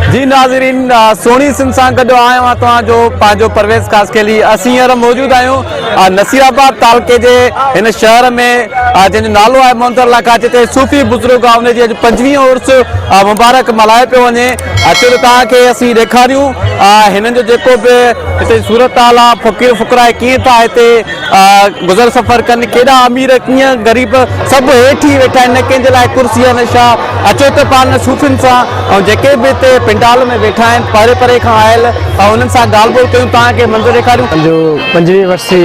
जी नाज़रीन, सोनी सिंह सां गॾु आहियो आहियां तव्हांजो पंहिंजो परवेज़ कासकेली। असीं हींअर मौजूदु आहियूं नसीराबाद तालुके जे हिन शहर में, जंहिंजो नालो आहे मोहनदर, जिते सूफ़ी बुज़ुर्ग आहे हुनजी अॼु 25वीं उर्स मुबारक मल्हाए पियो वञे। अचो त तव्हांखे असीं ॾेखारियूं हिननि जो जेको बि हिते सूरत हाल आहे, फ़क़ीर फ़ुक़रा कीअं था हिते गुज़र सफ़र कनि, केॾा अमीर कीअं ग़रीब सभु हेठि ई वेठा आहिनि, न कंहिंजे लाइ कुर्सी न छा। अचो त पाण सूफ़ियुनि सां ऐं जेके बि हिते पंडाल में वेठा आहिनि परे परे खां आयल, उन्हनि सां ॻाल्हि ॿोल कयूं, तव्हांखे मंज़र ॾेखारियूं। जो 25वीं वर्सी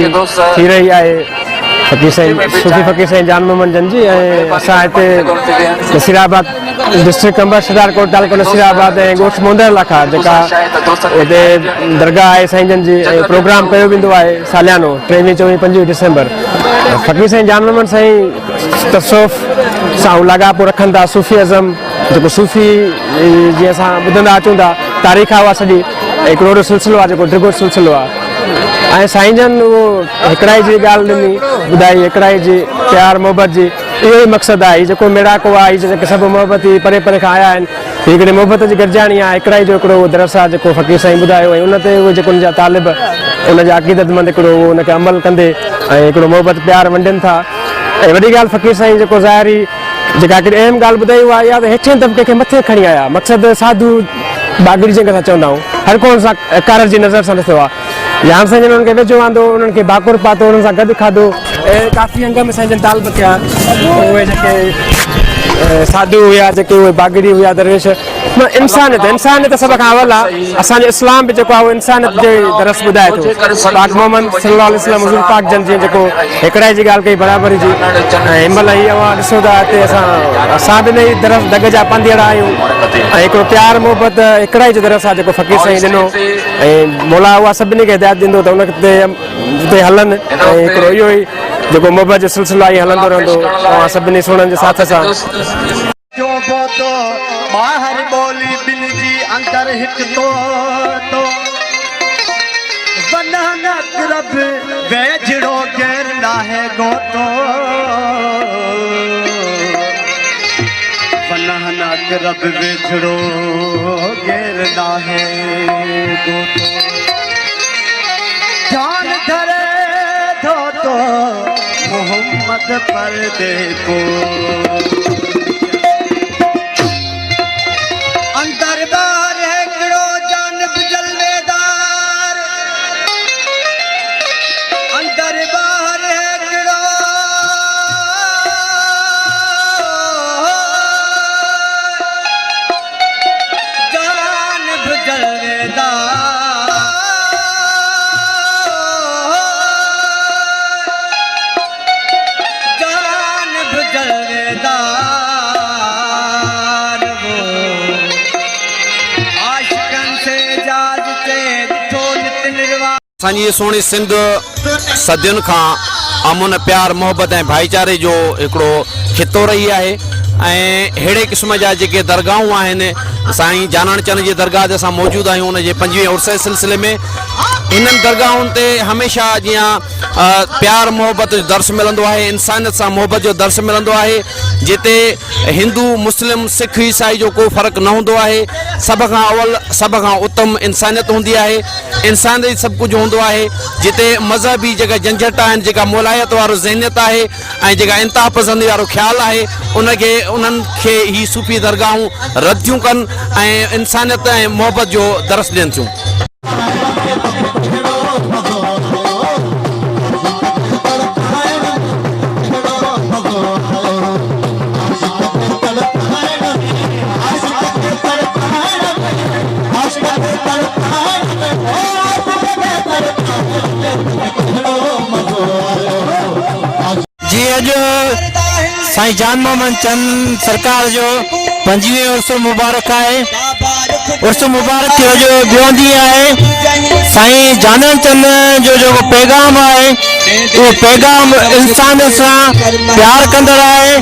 थी रही आहे फ़क़ीर साईं सूफ़ी फ़क़ीर साईं जान मोहम्मद जन जी। ऐं असां हिते नसीराबाद डिस्ट्रिक्ट अंबर शिदारकोट तालुको नसीराबाद ऐं ॻोठ मोहनदर लाखा जेका हिते दरगाह आहे साईं जन जी, प्रोग्राम कयो वेंदो आहे सालियानो 23, 24, 25 डिसेंबर। फ़क़ीर साईं जान मोहम्मद साईं तसौफ़ सां लाॻापो रखनि था। सूफ़ी अज़म जेको सूफ़ी जीअं असां ॿुधंदा अचूं था, तारीख़ आहे उहा सॼी हिकिड़ो सिलसिलो आहे जेको डिघो सिलसिलो आहे। ऐं साईं जन उहो हिकिड़ाई जी ॻाल्हि ॾिनी ॿुधाई, हिकिड़ाई जी प्यार मोहबत जी, इहो ई मक़सदु आहे। जेको मेड़ाको आहे, जेके सभु मोहबत ई परे परे खां आया आहिनि, हिकिड़े मोहबत जी गॾिजाणी आहे। हिकिड़ाई जो हिकिड़ो दरस आहे जेको फ़क़ीर साईं ॿुधायो, ऐं उन ते उहे जेको उनजा तालिब उनजा अक़ीदतमंद हिकिड़ो उनखे अमल कंदे ऐं हिकिड़ो मोहबत प्यार वंडनि था। ऐं वॾी ॻाल्हि फ़क़ीर साईं जेको ज़ाहिरी जेका हिकिड़ी अहम ॻाल्हि ॿुधाई उहा इहा त हेठिएं तबिके खे मथे खणी आया। मक़सदु साधू बागड़ी जंहिंखे असां चवंदा आहियूं, हर को हुन सां कारत जी नज़र सां ॾिठो आहे। या साईं जन उन्हनि खे वेझो आंदो, उन्हनि खे बाकुर पातो, उन्हनि सां गॾु खाधो। ऐं काफ़ी अंग में साईं जन तालब थिया। उहे जेके साधू हुआ, जेके उहे बागड़ी हुआ, दरवेश, इंसानियत सभ खां अवल आहे। असांजो इस्लाम बि जेको आहे उहो इंसानियत जो दरस ॿुधाए थो। पाक मोहम्मद सल्लल्लाहु अलैहि वसल्लम हुज़ूर पाक जन जी जेको हिकिड़ाई जी ॻाल्हि कई बराबरी जी। ऐं हिनमहिल हीअ अवां ॾिसो था हिते असां बि हिन दरस दग जा पंधीअड़ आहियूं। ऐं हिकिड़ो प्यार मोहबत हिकिड़ाई जो दरस आहे जेको फ़क़ीर साईं ॾिनो। ऐं मौला उहा सभिनी खे हिदायत ॾींदो त उनते हलनि। ऐं हिकिड़ो इहो ई जेको मोहबत जो सिलसिलो आहे हलंदो रहंदो तव्हां सभिनी सुणनि जे साथ सां। बाहर बोली बिन जी अंदर हिक तो वनहनक रब वेझड़ो गैर नाहे गोतो, वनहनक रब वेझड़ो गैर नाहे गोतो। जान धरे धो तो मोहम्मद पर्दे को, अंदर बाहर है गिरो जानब जलवेदार, अंदर बाहर है गिरो जानब जलवेदार, जानब जलवेदार। असांजी सोणी सिंध सदियुनि खां अमुन प्यार मोहबत ऐं भाईचारे जो हिकिड़ो खितो रही आहे। ऐं अहिड़े क़िस्म जा जेके दरगाहूं आहिनि, साईं जानण चंद जी दरगाह ते असां मौजूदु आहियूं। उनजे 25वें उर्स जे सिलसिले में इन्हनि दरगाहुनि ते हमेशह जीअं प्यार मोहबत जो दर्श मिलंदो आहे, इंसानियत सां मोहबत जो दर्श मिलंदो आहे, जिते हिंदू मुस्लिम सिख ईसाई जो को फ़र्क़ु न हूंदो आहे। सभ खां अवल सभ खां उत्तम इंसानियत हूंदी आहे, इंसानियत सभु कुझु हूंदो आहे। जिते मज़हबी जेका झंझट आहिनि, जेका मोलायत वारो ज़हनियत आहे ऐं जेका इंतिहा पसंदी वारो ख़्यालु आहे, उन्हनि खे ही सूफ़ी दरगाहूं रद्दियूं कनि ऐं इंसानियत ऐं मोहबत जो दर्स ॾियनि थियूं। जी अॼु साईं जान मोहम्मद चंद सरकार जो 25वें उर्स मुबारक आहे। उर्स मुबारक जो अॼु ॿियों ॾींहुं आहे। साईं जानन चंद जो जेको पैगाम आहे उहो पैगाम इंसान सां प्यार कंदड़ आहे,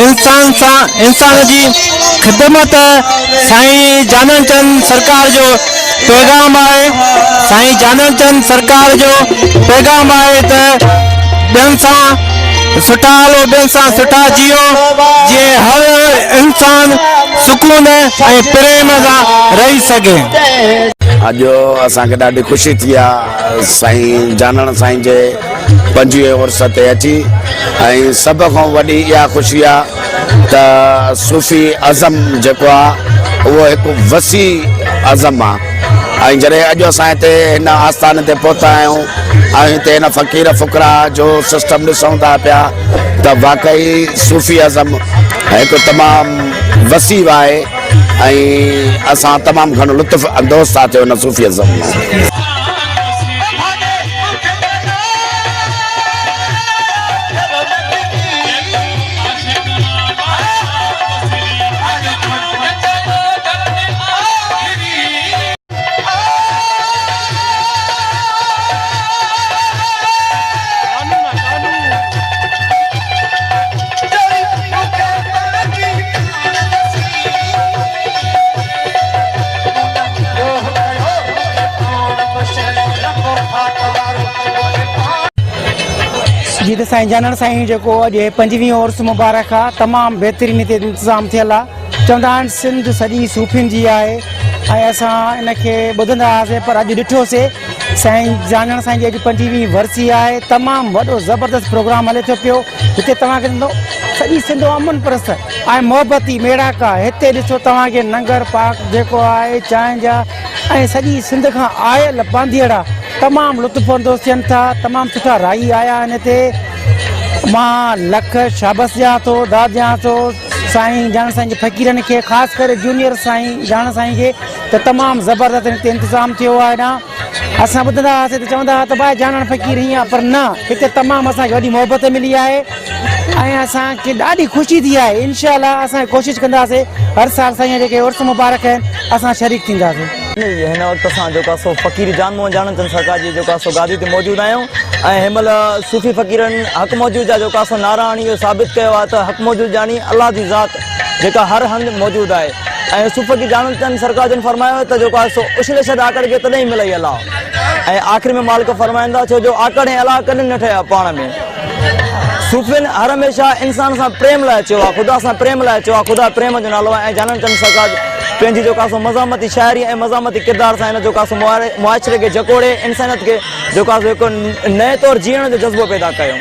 इंसान जी ख़िदमत साईं जानन चंद सरकार जो पैगाम आहे। साईं जानन चंद सरकार जो पैगाम आहे त ॿियनि सां सुठा हलो, ॿियनि सां सुठा जियो, जीअं हर इंसान सुकून ऐं प्रेम सां रही सघे। अॼु असांखे ॾाढी ख़ुशी थी आहे साईं जानण साईं जे 25वें उर्स ते अची ऐं सभ खां वॾी इहा ख़ुशी आहे त सूफ़ी अज़म जेको आहे उहो हिकु वसी अज़म आहे ऐं जॾहिं अॼु असां हिते हिन आस्थान ते पहुता आहियूं ऐं हिते हिन फ़क़ीर फ़ुक़रा जो सिस्टम ॾिसूं था पिया त वाक़ई सूफ़ी अज़म हिकु तमामु वसी आहे ऐं असां तमामु घणो लुत्फ़ अंदोज़ था थियूं हिन सूफ़ी अज़म मां। जी त साईं जानण साईं जेको अॼु 25वीं उर्स मुबारक आहे तमामु बहितरीन हिते इंतज़ाम थियल आहे। चवंदा आहिनि सिंध सॼी सूफ़ियुनि जी आहे ऐं असां इनखे ॿुधंदा हुआसीं पर अॼु ॾिठोसीं साईं जानण साईं जी अॼु 25वीं वरसी आहे। तमामु वॾो ज़बरदस्त प्रोग्राम हले थो पियो हिते। तव्हांखे ॾिनो सॼी सिंध अमन परस्त ऐं मोहबती मेड़ाका हिते ॾिसो तव्हांखे लंगर पाक जेको आहे चांहि जा ऐं सॼी सिंध खां आयल बांधियड़ा तमामु लुत्फ़ अंदोज़ थियनि था। तमामु सुठा राही आया आहिनि हिते। मां लख शाबस ॾियां थो दाद ॾियां थो साईं जानण साईं जे फ़क़ीरनि खे ख़ासि करे जूनियर साईं जानण साईं खे त तमामु ज़बरदस्त हिते इंतज़ाम थियो आहे। हेॾां असां ॿुधंदा हुआसीं त चवंदा हुआ त भाई जानण फ़क़ीर हीअं पर न हिते तमामु असांखे वॾी मोहबत मिली आहे ऐं असांखे ॾाढी ख़ुशी थी आहे। इंशाअल्लाह असां कोशिशि कंदासीं हर साल साईं जेके उर्स मुबारक आहिनि असां शरीक थींदासीं। हिन वक़्तु असां जेको आहे सो फ़क़ीर जान मोहन जानण चंद सरकार जी जेको आहे सो गादी ते मौजूदु आहियूं ऐं हिन महिल सूफ़ी फ़क़ीरनि हक़ मौजूद जा जेको आहे सो नारा हाणी इहो साबित कयो आहे त हक़ मौजूद जानी अलाह जी ज़ात जेका हर हंधि मौजूदु आहे ऐं सूफ़ी फ़क़ीर जानण चंद सरकार जन फरमायो त जेको आहे सो उछले छॾ आकड़ खे तॾहिं ई मिलई अलाह ऐं आख़िर में मालिक फरमाईंदा छो जो आकड़ ऐं अलाह कॾहिं न ठहिया पाण में। सूफ़ियुनि हर हमेशह इंसान सां प्रेम लाइ चयो आहे, ख़ुदा सां प्रेम लाइ चयो आहे। ख़ुदा प्रेम जो नालो आहे ऐं जानण चंद सरकार पंहिंजी जेको आहे सो मज़ामती शाइरी ऐं मज़ामती किरदार सां हिन जेको आहे सो मुआशरे खे जकोड़े इंसानियत खे जेको आहे सो हिकु नए तौरु जीअण जो जज़्बो पैदा कयो।